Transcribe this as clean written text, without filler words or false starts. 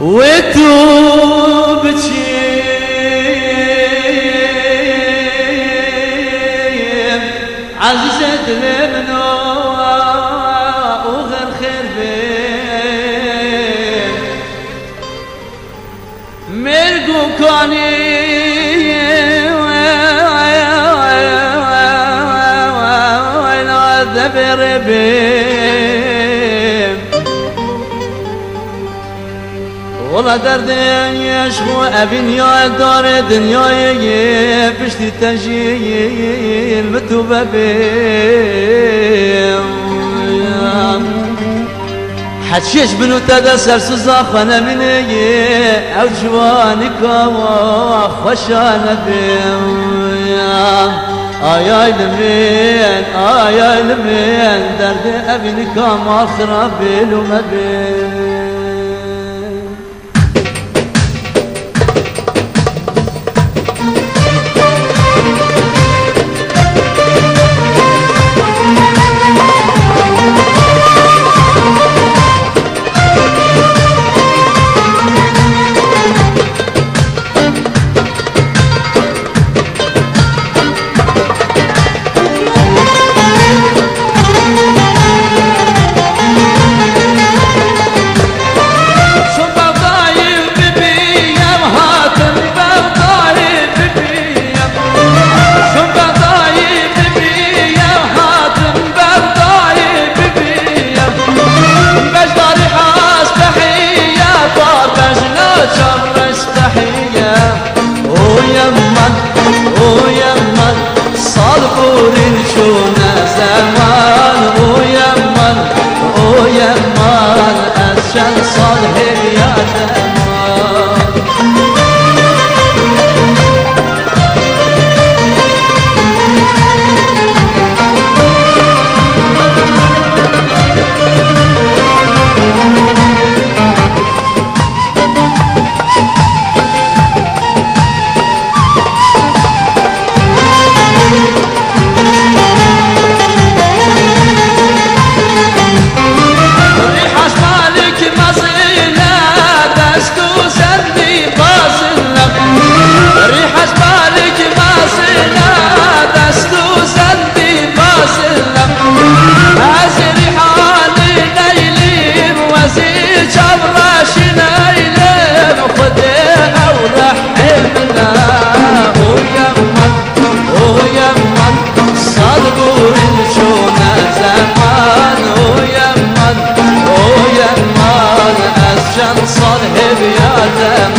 وتوبتي عزيزة المنوع وغير خير بين مرقو كوني ذبر بين والله درد يشغو أبين يا دار دنيا بشتي تجي المتوبة بين حتشيش بنو تدسر سوزاخنا مني أو جوانك وخشانا بين آي لمين آي لمين درد أبنك ما خرب وما بين صالح بيا